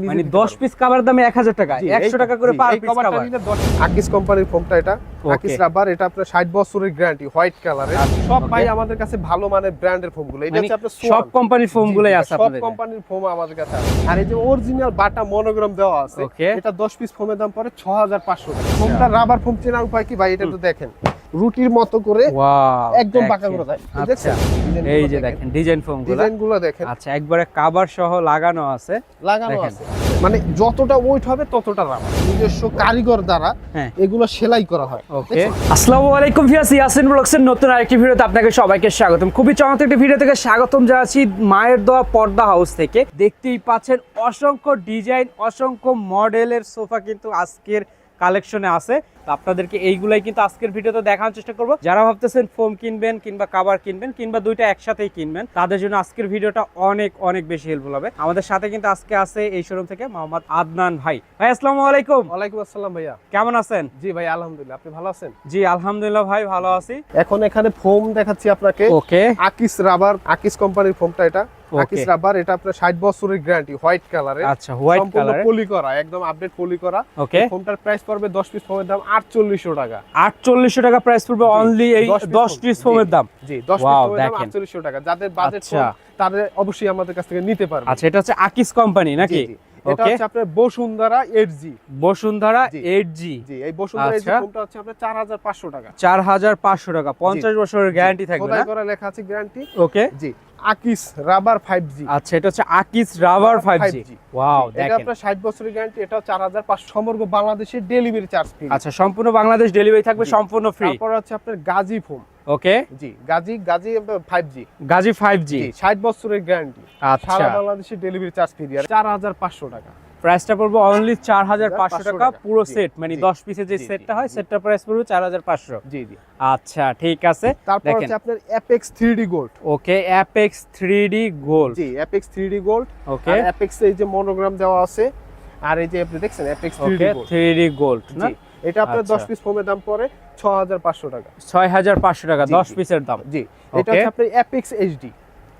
মানে 10 piece cover দামে 1000 টাকা, 100 টাকা করে পার পিস কভার। আকিস কোম্পানির ফোমটা এটা, আকিস রাবার, এটা আপনার 60 বছরের গ্যারান্টি, হোয়াইট কালারের। সব ভাই আমাদের কাছে ভালো মানের ব্র্যান্ডের ফোমগুলো। এটা হচ্ছে আপনার সব কোম্পানির ফোমগুলাই আছে আপনাদের। সব কোম্পানির ফোম আমাদের কাছে আছে। আর এই যে অরিজিনাল বাটা মনোগ্রাম দেওয়া আছে, এটা 10 পিস ফোমের দাম পড়ে 6500 টাকা। ফোমটা রাবার ফোম চেনার উপায় কি ভাই, এটা একটু দেখেন, রুটির মতো করে একদম বাঁকা করে দেয়। আচ্ছা, এই যে দেখেন ডিজাইন ডিজাইনগুলো দেখেন। আচ্ছা, একবারে কভার সহ লাগানো আছে। মানে যতটা ওয়েট হবে ততটা রাবার, নিজস্ব কারিগর দ্বারা এগুলো সেলাই করা হয়। ওকে, আসসালামু আলাইকুম ভিউয়ার্স, ইয়াসিন ব্লগসের নতুন আরেকটি ভিডিওতে আপনাকে সবাইকে স্বাগতম। খুবই চমৎকার একটি ভিডিও থেকে স্বাগতম জানাচ্ছি মায়ের দোয়া পর্দা হাউস থেকে। দেখতেই পাচ্ছেন অসংখ্য ডিজাইন, অসংখ্য মডেলের সোফা কিন্তু আজকের কালেকশনে আছে। আপনাদেরকে এইগুলাই কিন্তু আজকের ভিডিওতে দেখানোর চেষ্টা করব। যারা ভাবতেছেন ফোম কিনবেন কিংবা কভার কিনবেন কিংবা দুইটা একসাথেই কিনবেন, তাদের জন্য আজকের ভিডিওটা অনেক অনেক বেশি হেল্পফুল হবে। আমাদের সাথে কিন্তু আজকে আছে এই শোরুম থেকে মোহাম্মদ আদনান ভাই। ভাই আসসালামু আলাইকুম। ওয়ালাইকুম আসসালাম ভাইয়া, কেমন আছেন? জি ভাই আলহামদুলিল্লাহ, আপনি ভালো আছেন? জি আলহামদুলিল্লাহ ভাই ভালো আছি। এখন এখানে ফোম দেখাচ্ছি আপনাকে। ওকে, আকিস রাবার, আকিস কোম্পানির ফোমটা এটা, আকিস রাবার, এটা আপনার 60 বছরের গ্যারান্টি, হোয়াইট কালারের। আচ্ছা, হোয়াইট কালার, পলি করা, একদম আপডেট পলি করা। ওকে, ফোমটার প্রাইস পড়বে 10 পিস ফোমের দাম 4800 টাকা। 4800 টাকা প্রাইস পড়বে অনলি এই 10 পিস ফোমের দাম। জি, 10 পিস ফোমের দাম 4800 টাকা। যাদের বাজেট কম তাদের অবশ্যই আমাদের কাছ থেকে নিতে পারবে। আচ্ছা, এটা হচ্ছে আকিস কোম্পানি নাকি? এটা হচ্ছে আপনার বসুন্ধরা 8G। বসুন্ধরা 8G। জি, এই বসুন্ধরা 8G ফোনটা হচ্ছে আপনার 4500 টাকা। 4500 টাকা, 50 বছরের গ্যারান্টি থাকবে না? খোদাই করা লেখা আছে গ্যারান্টি। ওকে, জি, আকিস রাবার 5G। আচ্ছা, এটা হচ্ছে আকিস রাবার 5G। ওয়াও, দেখেন, এটা আপনার 60 বছরের গ্যারান্টি, এটা 4500। সমগ্র বাংলাদেশে ডেলিভারি চার্জ ফ্রি। আচ্ছা, সম্পূর্ণ বাংলাদেশ ডেলিভারি থাকবে, সম্পূর্ণ ফ্রি। তারপর হচ্ছে আপনার গাজী ফোম। ওকে, জি, গাজী 5G। গাজী 5G, 60 বছরের গ্যারান্টি। আচ্ছা, সারা বাংলাদেশে ডেলিভারি চার্জ ফ্রি। আর 4500 টাকা প্রাইসটা পড়বে অনলি 4500 টাকা পুরো সেট, মানে 10 পিসের যে সেটটা হয় সেটটার প্রাইস পড়বে 4500। জি জি, আচ্ছা ঠিক আছে। তারপর হচ্ছে আপনার অ্যাপেক্স 3D গোল্ড। ওকে, অ্যাপেক্স 3D গোল্ড। জি, অ্যাপেক্স 3D গোল্ড। ওকে, আর অ্যাপেক্স এই যে মনোগ্রাম দেওয়া আছে, আর এই যে আপনি দেখছেন অ্যাপেক্স 3D গোল্ড না? এটা আপনার 10 পিস ফোমের দাম পড়ে 6500 টাকা। 6500 টাকা 10 পিসের দাম। জি, এটা হচ্ছে আপনার অ্যাপেক্স এইচডি।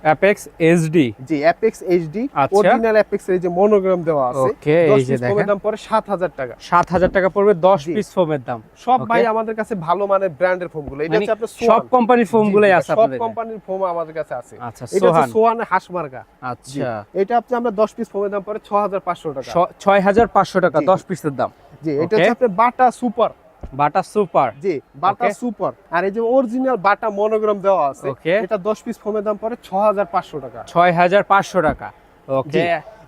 Apex HD. জি, অ্যাপেক্স এইচডি অরিজিনাল অ্যাপেক্স এর যে মনোগ্রাম দেওয়া আছে। ওকে, এই যে দেখেন, ফোমের দাম পড়ে 7000 টাকা। 7000 টাকা পড়বে 10 পিস ফোমের দাম। সব ভাই আমাদের কাছে ভালো মানের ব্র্যান্ডের ফোমগুলো। এটা হচ্ছে আপনার সব কোম্পানির ফোমগুলাই আছে আপনাদের? সব কোম্পানির ফোম আমাদের কাছে আছে। আচ্ছা, এটা হচ্ছে সোয়ানের হাসমার্কা। আচ্ছা, এটা হচ্ছে আমরা 10 পিস ফোমের দাম পড়ে 6500 টাকা। 6500 টাকা 10 পিসের দাম। জি, এটা হচ্ছে আপনার বাটা সুপার। Bata super. জি, বাটা সুপার। আর এই যে অরিজিনাল বাটা মনোগ্রাম দেওয়া আছে, এটা 10 পিস ফোমের দাম পড়ে 6500 টাকা। 6500 টাকা। ওকে,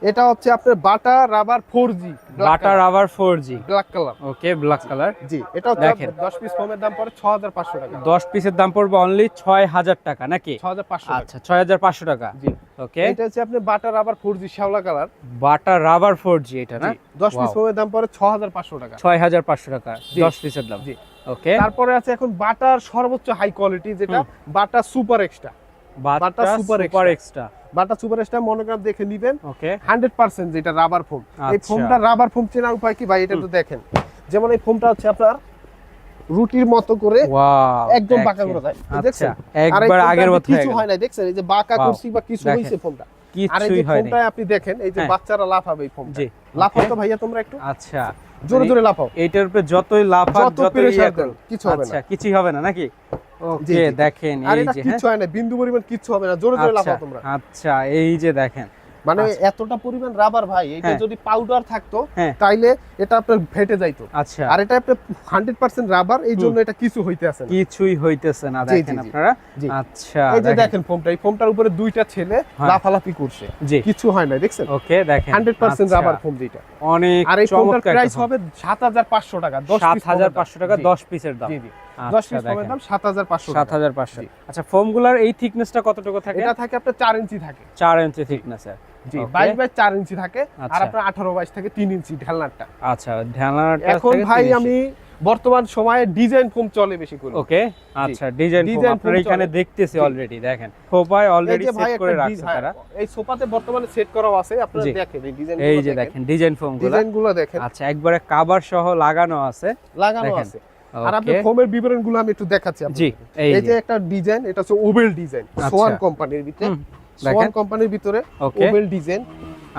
এটা হচ্ছে আপনার বাটা রাবার 4G। বাটা রাবার 4G ব্ল্যাক কালার। ওকে, ব্ল্যাক কালার। জি, এটা হচ্ছে 10 পিস ফোমের দাম পড়ে 6500 টাকা। 10 পিসের দাম পড়বে অনলি 6000 টাকা নাকি? 6500। আচ্ছা, 6500 টাকা। জি, ওকে, এটা হচ্ছে আপনার বাটা রাবার 4G শ্যাওলা কালার। বাটা রাবার 4G এটা না? 10 পিস ফোমের দাম পড়ে 6500 টাকা। 6500 টাকা 10 পিসের দাম। জি, ওকে, তারপরে আছে এখন বাটার সর্বোচ্চ হাই কোয়ালিটি, যেটা বাটা সুপার এক্সট্রা। বাটা সুপার এক্সট্রা। বাটা সুপার এক্সট্রা মনোগ্রাম দেখে নেবেন। ওকে, 100% যেটা রাবার ফোম। এই ফোমটা রাবার ফোম চেনার উপায় কি ভাই, এটা একটু দেখেন। যেমন এই ফোমটা হচ্ছে আপনার রুটির মতো করে একদম বাঁকা করে দেয়, দেখছেন? একবার আগের মতো কিছু হয় না, দেখছেন? এই যে বাঁকা করছি বা কিছু হইছে ফোমটা। আর এই যে ফোমটা আপনি দেখেন, এই যে বাচ্চারা লাফাবে এই ফোমটা। লাফাও তো ভাইয়া তোমরা একটু। আচ্ছা, জোরে জোরে লাফাও। এইটার উপরে যতই লাফাক, যতই কিছু হবে না। আচ্ছা, কিছুই হবে না নাকি? ওকে, দেখেন এই যে কিছু হয় না, বিন্দু পরিমাণ কিছু হবে না, জোরে জোরে লাফাও তোমরা। আচ্ছা, এই যে দেখেন, মানে এতটা পরিমাণ রাবার ভাই, এটা যদি পাউডার থাকতো তাইলে এটা আপনার ফেটে যাইতো। আচ্ছা, আর এটা আপনার 100% রাবার, এই জন্য এটা কিছু হইতেছে না, কিছুই হইতেছে না। দেখেন আপনারা। আচ্ছা, এই যে দেখেন ফোমটা, এই ফোমটার উপরে দুইটা ছেলে লাফালাফি করছে, কিছু হয় না, দেখছেন? ওকে, দেখেন 100% রাবার ফোম যেটা অনেক। আর এই ফোমটার প্রাইস হবে 7500 টাকা। 7500 টাকা 10 পিসের দাম। জি জি, 10 পিস ফোমের দাম 7500 টাকা। 7500। আচ্ছা, ফোমগুলোর এই থিকনেসটা কতটুকু থাকে? এটা থাকে আপনার 4 ইঞ্চি থাকে। 4 ইঞ্চি থিকনেস। জি, 22 বাই 4 ইঞ্চি থাকে। আর আপনার 18 22 থেকে 3 ইঞ্চি ঢালনাটা। আচ্ছা, ঢালনাটা এখন ভাই আমি বর্তমান সময়ে ডিজাইন ফোম চলে বেশি করে। ওকে, আচ্ছা, ডিজাইন ফোম আপনারা এখানে দেখতেছি অলরেডি। দেখেন সোফায় অলরেডি সেট করে রাখছে তারা। এই সোফাতে বর্তমানে সেট করাও আছে, আপনারা দেখেন এই ডিজাইন। এই যে দেখেন ডিজাইন ডিজাইনগুলো দেখেন। আচ্ছা, একবারে কভার সহ লাগানো আছে। আর আপনি ফোমের বিবরণগুলো আমি একটু দেখাচ্ছি আপনাদের। জি, এই যে একটা ডিজাইন, এটা হচ্ছে ওবেল ডিজাইন, সোয়ান কোম্পানির ভিতরে। সোয়ান কোম্পানির ভিতরে ওবেল ডিজাইন।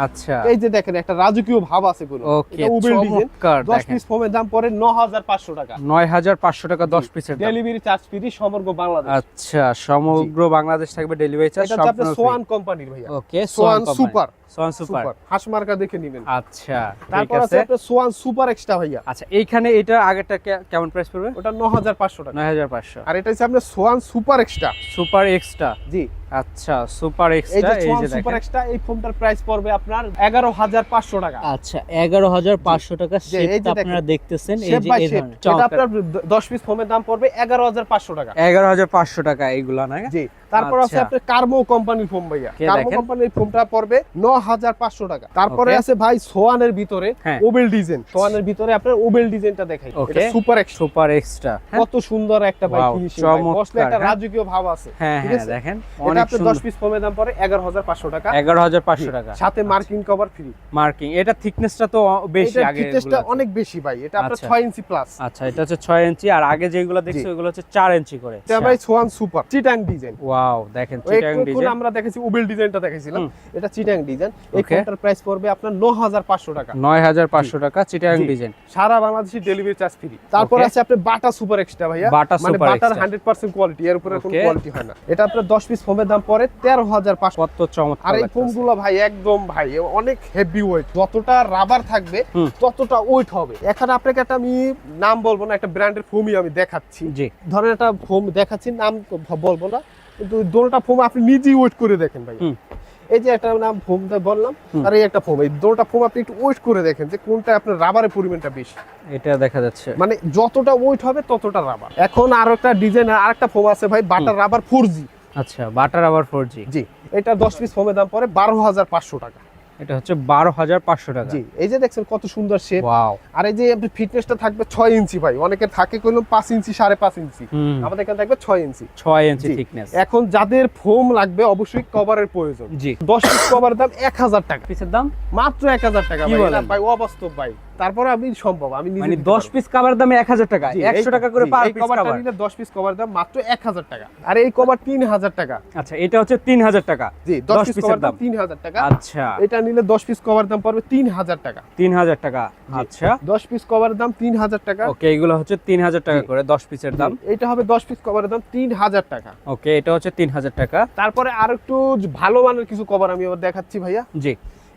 আচ্ছা এই যে দেখেন একটা রাজকীয় ভাব আছে কোনো। ওকে, এটা উবেল ডিজাইন। চমৎকার। 10 পিস ফোমের দাম পড়ে 9500 টাকা। 9500 টাকা 10 পিসের দাম। ডেলিভারি চার্জ ফ্রি সমগ্র বাংলাদেশ। আচ্ছা, সমগ্র বাংলাদেশ থাকবে ডেলিভারি চার্জ। এটা হচ্ছে আপনার সোয়ান কোম্পানির ভাইয়া। ওকে, সোয়ান সুপার। সোয়ান সুপার হাঁস মার্কা দেখে নেবেন। আচ্ছা, তারপর আছে আপনার সোয়ান সুপার এক্সট্রা ভাইয়া। আচ্ছা, এইখানে এটা আগেরটা কেমন প্রাইস পড়বে? ওটা 9500 টাকা। 9500। আর এটা হচ্ছে আপনার swan super extra. Super extra. জি। আচ্ছা, সুপার এই এক্সট্রা, যে সোয়ান সুপার এক্সট্রা, এই ফোনটার প্রাইস পড়বে আপনার 11500 টাকা। আচ্ছা, 11500 টাকা। শেপটা আপনারা দেখতেছেন, এই যে এই ধরনের এটা আপনার 10 পিস ফোমের দাম পড়বে 11500 টাকা। 11500 টাকা এইগুলা না? জি। তারপর আছে আপনার কার্মো কোম্পানির ফোন ভাইয়া। কার্মো কোম্পানির ফোনটা পড়বে 9500 টাকা। তারপরে আছে ভাই সোয়ানের ভিতরে ওবেল ডিজাইন। সোয়ানের ভিতরে আপনার ওবেল ডিজাইনটা দেখাই। এটা সুপার এক্সট্রা। সুপার এক্সট্রা কত সুন্দর একটা ভাই ফিনিশিং। বসলে একটা রাজকীয় ভাব আছে। হ্যাঁ, দেখেন এটা আপনার 10 পিস ফোমের দাম পড়ে 11500 টাকা। 11500 টাকা। সাথে মার্কিং কভার ফ্রি। মার্কিং, এটা থিকনেসটা তো বেশি, আগে থিকনেসটা অনেক বেশি ভাই। এটা আপনার 6 ইঞ্চি প্লাস। আচ্ছা, এটা হচ্ছে 6 ইঞ্চি, আর আগে যেগুলো দেখছো ওগুলো হচ্ছে 4 ইঞ্চি করে। এটা ভাই Schwann super Chittagong design. Wow, দেখেন চিটাং ডিজাইন। আমরা দেখেছি উবেল ডিজাইনটা দেখাইছিলাম, এটা চিটাং ডিজাইন। এই ফোনটার প্রাইস পড়বে আপনার 9500 টাকা। 9500 টাকা চিটাং ডিজাইন। সারা বাংলাদেশে ডেলিভারি চার্জ ফ্রি। তারপর আছে আপনার বাটা সুপার এক্সট্রা ভাইয়া, মানে বাটার 100% কোয়ালিটি, এর উপরে কোনো কোয়ালিটি হয় না। এটা আপনার 10 পিস ফোমের দাম পড়ে 13500। কত চমৎকার। আর এই ফোনগুলো ভাই একদম ভাই অনেক হেভি ওয়েট। যতটা রাবার থাকবে ততটা ওয়েট হবে। এখানে আপনাকে একটা আমি নাম বলবো না, একটা ব্র্যান্ডের ফোমই আমি দেখাচ্ছি। জি। ধরেন একটা ফোম দেখাচ্ছি, নাম বলবো না, কিন্তু দুটোটা ফোম আপনি নিজেই ওয়েট করে দেখেন ভাই। এই যে একটা নাম ফোমটা বললাম, আর এই একটা ফোম, এই দুটোটা ফোম আপনি একটু ওয়েট করে দেখেন যে কোনটা আপনার রাবারের পরিমাণটা বেশি। এটা দেখা যাচ্ছে, মানে যতটা ওয়েট হবে ততটা রাবার। এখন আরো একটা ডিজাইন, আরেকটা ফোম আছে ভাই, বাটার রাবার 4G। আচ্ছা, বাটার রাবার 4G। জি। এটা 10 পিস ফোমের দাম পড়ে 12500 টাকা। এটা হচ্ছে 12500 টাকা। জি। এই যে দেখছেন কত সুন্দর শেপ। ওয়াও। আর এই যে ফিটনেসটা থাকবে 6 ইঞ্চি ভাই। অনেকে থাকে কইলাম 5 ইঞ্চি 5.5 ইঞ্চি, আমাদের এখানে থাকবে 6 ইঞ্চি। 6 ইঞ্চি থিকনেস। এখন যাদের ফোম লাগবে অবশ্যই কভারের প্রয়োজন। জি। 10 পিস কভারের দাম 1000 টাকা। পিসের দাম মাত্র 1000 টাকা ভাই অবাস্তব ভাই। তারপরে আমি সম্ভব আমি নিজে, মানে 10 পিস কভার দামে 1000 টাকা, 100 টাকা করে পার পিস কভারটা নিলে 10 পিস কভার দাম মাত্র 1000 টাকা। আর এই কভার 3000 টাকা। আচ্ছা, এটা হচ্ছে 3000 টাকা। জি, 10 পিস কভার দাম 3000 টাকা। আচ্ছা, এটা নিলে 10 পিস কভার দাম পড়বে 3000 টাকা। 3000 টাকা। আচ্ছা, 10 পিস কভার দাম 3000 টাকা। ওকে, এগুলো হচ্ছে 3000 টাকা করে 10 পিসের দাম। এটা হবে 10 পিস কভারের দাম 3000 টাকা। ওকে, এটা হচ্ছে 3000 টাকা। তারপরে আর একটু ভালো মানের কিছু কভার আমি আবার দেখাচ্ছি ভাইয়া। জি।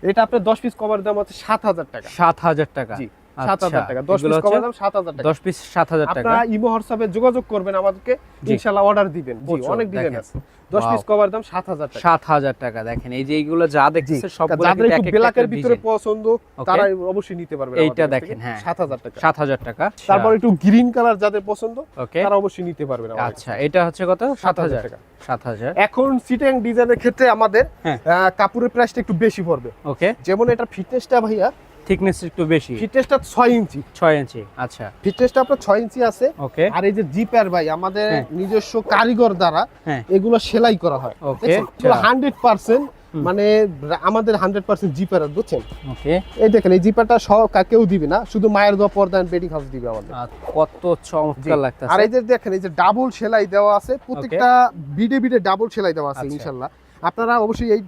এটা আপনার 10 পিস কভারের দাম হচ্ছে 7000 টাকা। 7000 টাকা। জি। 7000 টাকা 10 পিস কভার দাম 7000 টাকা। 10 পিস 7000 টাকা। আপনারা ইমো হোয়াটসঅ্যাপে যোগাযোগ করবেন আমাদেরকে, ইনশাআল্লাহ অর্ডার দিবেন। জি, অনেক ডিজাইন আছে। 10 পিস কভার দাম 7000 টাকা। 7000 টাকা। দেখেন এই যে এইগুলো যা দেখতেছে সবগুলো যাদের একটু ব্ল্যাকের ভিতরে পছন্দ তারা অবশ্যই নিতে পারবে। এইটা দেখেন, হ্যাঁ 7000 টাকা। 7000 টাকা। তারপর একটু গ্রিন কালার যাদের পছন্দ ওকে, তারা অবশ্যই নিতে পারবে। আচ্ছা, এটা হচ্ছে কত? 7000 টাকা। 7000। এখন সিটিং ডিজাইনের ক্ষেত্রে আমাদের কাপড়ের প্রাইসটা একটু বেশি পড়বে। ওকে, যেমন এটা ফিটনেসটা ভাইয়া থিকনেস একটু বেশি। ফিটনেসটা 6 ইঞ্চি। 6 ইঞ্চি। আচ্ছা, ফিটনেসটা আপনার 6 ইঞ্চি আছে। ওকে। আর এই যে জিপার ভাই আমাদের নিজস্ব কারিগর দ্বারা এগুলো সেলাই করা হয়। ওকে, 100% মানে আমাদের 100% জিপার, বুঝছেন? ওকে, এই দেখেন এই জিপারটা কেউ দিবে না, শুধু মায়ের দোয়া পর্দা এন্ড বেডিং হাউস দিবে আমাদের। কত চমৎকার লাগতেছে। আর এই যে দেখেন এই যে ডাবল সেলাই দেওয়া আছে, প্রত্যেকটা বিডে বিডে ডাবল সেলাই দেওয়া আছে। ইনশাআল্লাহ আপনারা অবশ্যই এই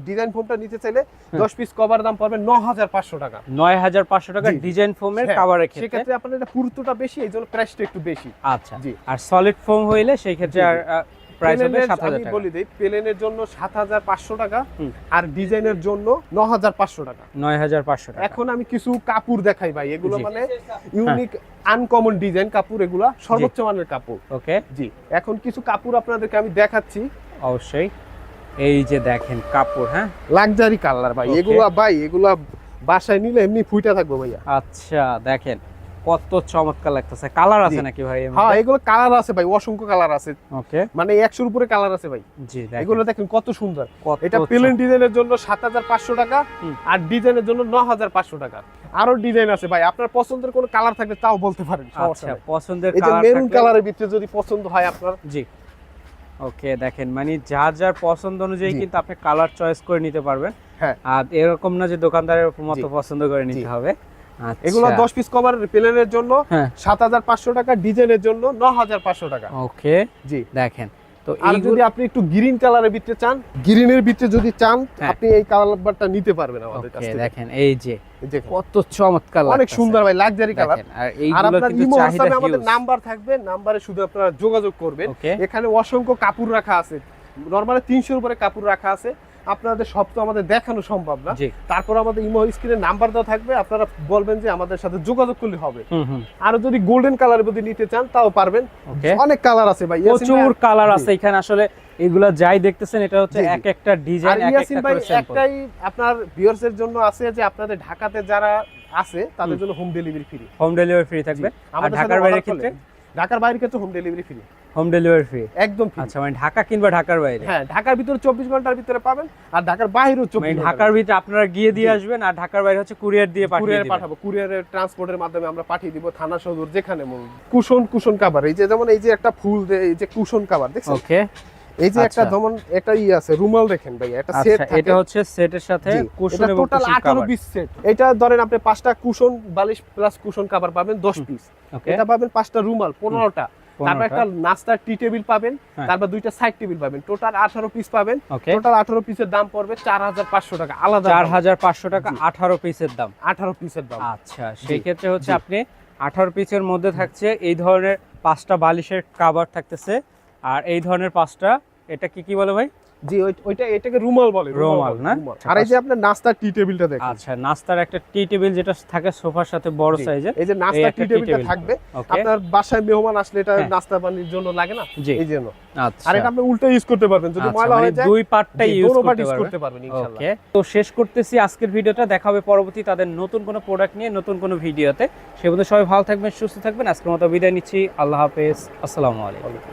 ডিজাইন ফোমটা নিতে চাইলে 10 পিস কভার দাম পড়বে 9500 টাকা। 9500 টাকা ডিজাইন ফোমের কভারের ক্ষেত্রে। সেক্ষেত্রে আপনার এটা পুরুত্বটা বেশি, এইজন্য প্রাইসটা একটু বেশি। আচ্ছা, জি। আর সলিড ফোম হইলে সেই ক্ষেত্রে আর প্রাইস হবে 7000 টাকা। আমি বলি দেই, প্লেনের জন্য 7500 টাকা আর ডিজাইনের জন্য 9500 টাকা। 9500 টাকা। এখন আমি কিছু কাপড় দেখাই ভাই, এগুলো মানে ইউনিক আনকমন ডিজাইন কাপড়, এগুলা সর্বোচ্চ মানের কাপড়। ওকে, জি। এখন কিছু কাপড় আপনাদেরকে আমি দেখাচ্ছি। অবশ্যই। এই যে দেখেন কাপড়, হ্যাঁ লাক্সারি কালার ভাই, এগুলা বাসায় নিলে এমনি ফুইটা থাকবে ভাইয়া। আচ্ছা, দেখেন কত চমৎকার লাগতেছে। কালার আছে নাকি ভাই? হ্যাঁ, এগুলো কালার আছে ভাই, অসংখ্য কালার আছে। ওকে, মানে 100 এর উপরে কালার আছে ভাই। জি, এগুলো দেখেন কত সুন্দর। এটা প্লেন ডিজাইনের জন্য 7500 টাকা আর ডিজাইনের জন্য 9500 টাকা। আরো ডিজাইন আছে ভাই, আপনার পছন্দের কোনো কালার থাকলে তাও বলতে পারেন। আচ্ছা, পছন্দের কালার, এই যে মেরুন কালারের ভিতরে যদি পছন্দ হয় আপনার। জি। ওকে, দেখেন মানে যার পছন্দ অনুযায়ী কিন্তু আপনি কালার চয়েস করে নিতে পারবেন। হ্যাঁ, আর এরকম না যে দোকানদারের মতো পছন্দ করে নিতে হবে। আচ্ছা, এগুলো 10 পিস কভার প্লেনের জন্য 7500 টাকা, ডিজাইনের জন্য 9500 টাকা। ওকে, জি। দেখেন তো আর এইগুলো যদি আপনি একটু গ্রিন কালারের ভিতরে চান, গ্রিনের ভিতরে যদি চান, হ্যাঁ। আপনি এই কালারটা নিতে পারবেন আমাদের কাছ থেকে। দেখেন এই যে এই যে কত চমৎকার অনেক লাগতেছে। সুন্দর ভাই, লাক্সারি কালার। দেখেন, আর আর এইগুলো আপনার কিন্তু ইমো চাহিদা হোয়াটসঅ্যাপে আমাদের হিউজ। নাম্বার থাকবে, নাম্বারে শুধু আপনারা যোগাযোগ করবেন। ওকে, এখানে অসংখ্য কাপড় রাখা আছে, নরমালি 300 এর উপরে কাপড় রাখা আছে। আপনাদের সব তো আমাদের দেখানো সম্ভব না, জি। তারপর আমাদের ইমো স্ক্রিনে নাম্বার দেওয়া থাকবে, আপনারা বলবেন যে আমাদের সাথে যোগাযোগ করলে হবে। হুম। আর যদি গোল্ডেন কালারের যদি নিতে চান তাও পারবেন, ওকে, অনেক কালার আছে ভাই, ইয়াসিন প্রচুর ভাই। কালার জি। আছে এখানে। আসলে এগুলা যাই দেখতেছেন এটা হচ্ছে জি, জি। এক একটা আর ডিজাইন, এক ইয়াসিন একটা ভাই করে স্যাম্পল। একটাই আপনার ভিউয়ার্সের জন্য আছে যে আপনাদের ঢাকাতে যারা আছে তাদের জন্য home delivery free. Home delivery free থাকবে। আর আমাদের সাথে ঢাকার বাইরের order করলে- ক্ষেত্রে ঢাকার বাইরের ক্ষেত্রে home delivery free, home delivery free. একদম ফ্রি। আচ্ছা, মানে ঢাকা কিংবা ঢাকার বাইরে। হ্যাঁ, ঢাকার ভিতরে 24 ঘন্টার ভিতরে পাবেন, আর ঢাকার বাইরেও 24 মানে ঘন্টার ঢাকার ভিতরে আপনারা গিয়ে দিয়ে জি। আসবেন, আর ঢাকার বাইরে হচ্ছে কুরিয়ার দিয়ে পাঠিয়ে কুরিয়ারে দিবেন। পাঠাবো, কুরিয়ারের ট্রান্সপোর্টের মাধ্যমে আমরা পাঠিয়ে দিব থানা সদর যেখানে মন। কুশন কভার, এই যে যেমন এই যে একটা ফুল এই যে কুশন কভার দেখছেন, ওকে, এই যে একটা আচ্ছা। যেমন একটা আছে রুমাল, দেখেন ভাই একটা সেট আচ্ছা, থাকে। এটা হচ্ছে সেটের সাথে জি, কুশন এটা এবং total cushion 18 cover. Piece set. এটা ধরেন আপনি 5টা কুশন বালিশ প্লাস কুশন কভার পাবেন 10 পিস। ওকে, এটা পাবেন 5টা রুমাল 15টা, তারপর একটা নাস্তার টি টেবিল পাবেন, হ্যাঁ। তারপর 2টা সাইড টেবিল পাবেন, টোটাল 18 পিস পাবেন। ওকে, টোটাল 18 পিসের দাম পড়বে 4500 টাকা, আলাদা 4500 টাকা 18 পিসের দাম। 18 পিসের দাম। আচ্ছা, সেই ক্ষেত্রে হচ্ছে আপনি 18 পিসের মধ্যে থাকছে এই ধরনের 5টা বালিশের কভার থাকতেছে, আর এই ধরনের 5টা, এটা কি বলে ভাই? জি, ওইটা এটাকে রুমাল বলে, রুমাল না? আর এই যে আপনার নাস্তার টি টেবিলটা দেখেন। আচ্ছা, নাস্তার একটা টি টেবিল যেটা থাকে সোফার সাথে বড় জি, সাইজের। এই যে নাস্তার টি একটা tea টেবিলটা table। থাকবে, ওকে, আপনার বাসায় মেহমান আসলে এটা হ্যাঁ। নাস্তা পানির জন্য লাগে না, জি। এই জন্য। আচ্ছা, আর এটা আপনি উল্টো ইউজ করতে পারবেন, যদি আচ্ছা, ময়লা মানে হয়ে যায় দুই পার্টটাই ইউজ দোনো পার্ট করতে ইউজ পারবেন। করতে পারবেন ইনশাআল্লাহ। ওকে, তো শেষ করতেছি আজকের ভিডিওটা। দেখা হবে পরবর্তী তাদের নতুন কোনো প্রোডাক্ট নিয়ে নতুন কোনো ভিডিওতে। সে পর্যন্ত সবাই ভালো থাকবেন, সুস্থ থাকবেন। আজকের মতো বিদায় নিচ্ছি। আল্লাহ হাফেজ, আসসালামু আলাইকুম।